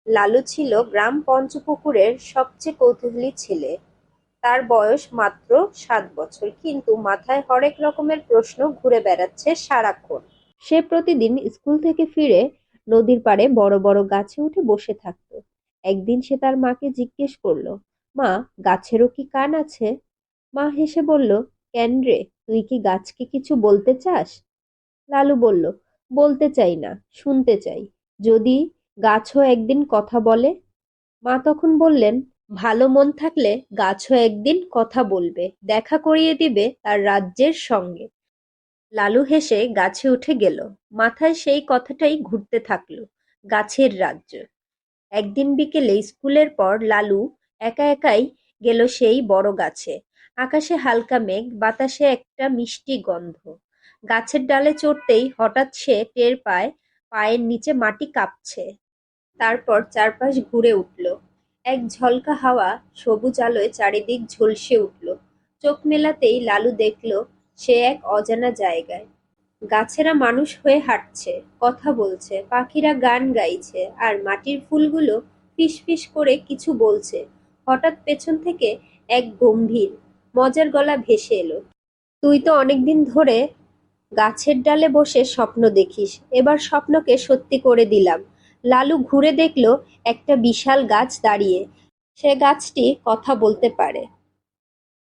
লালু ছিল গ্রাম পঞ্চপুকুরের সবচেয়ে কৌতূহলী ছেলে। তার বয়স মাত্র 7 বছর, কিন্তু মাথায় হরেক রকমের প্রশ্ন ঘুরে বেড়াচ্ছে সারাক্ষণ। সে প্রতিদিন স্কুল থেকে ফিরে নদীর পাড়ে বড় বড় গাছে উঠে বসে থাকতো। একদিন সে তার মাকে জিজ্ঞেস করলো, মা, গাছেরও কি কান আছে? মা হেসে বলল, কেন রে, তুই কি গাছকে কিছু বলতে চাস? লালু বলল, বলতে চাই না, শুনতে চাই। যদি গাছও একদিন কথা বলে? মা তখন বললেন, ভালো মন থাকলে গাছও একদিন কথা বলবে, দেখা করিয়ে দিবে তার রাজ্যের সঙ্গে। লালু হেসে গাছে উঠে গেল। মাথায় সেই কথাটাই ঘুরতে থাকলো, গাছের রাজ্য। একদিন বিকেলে স্কুলের পর লালু একা একাই গেল সেই বড় গাছে। আকাশে হালকা মেঘ, বাতাসে একটা মিষ্টি গন্ধ। গাছের ডালে চড়তেই হঠাৎ সে টের পায় পায়ের নিচে মাটি কাঁপছে। তারপর চারপাশ ঘুরে উঠল। এক ঝলকা হাওয়া সবুজ আলোয় চারিদিক ঝলসে উঠল। চোখ মেলাতেই লালু দেখল সে এক অজানা জায়গায়। গাছেরা মানুষ হয়ে হাঁটছে, কথা বলছে, পাখিরা গান গাইছে, আর মাটির ফুলগুলো ফিসফিস করে কিছু বলছে। হঠাৎ পেছন থেকে এক গম্ভীর, মজার গলা ভেসে এলো, তুই তো অনেকদিন ধরে গাছের ডালে বসে স্বপ্ন দেখিস, এবার স্বপ্নকে সত্যি করে দিলাম। লালু ঘুরে দেখল একটা বিশাল গাছ দাঁড়িয়ে। সে গাছটি কথা বলতে পারে।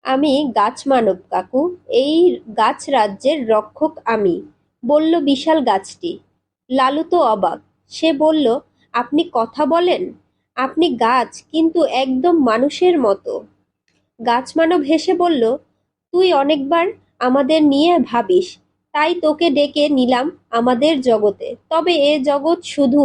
আমি গাছ মানব কাকু, এই গাছ রাজ্যের রক্ষক আমি, বলল বিশাল গাছটি। লালু তো অবাক। সে বলল, আপনি কথা বলেন? আপনি গাছ, কিন্তু একদম মানুষের মতো। গাছ মানব হেসে বলল, তুই অনেকবার আমাদের নিয়ে ভাবিস, তাই তোকে ডেকে নিলাম আমাদের জগতে। তবে এ জগৎ শুধু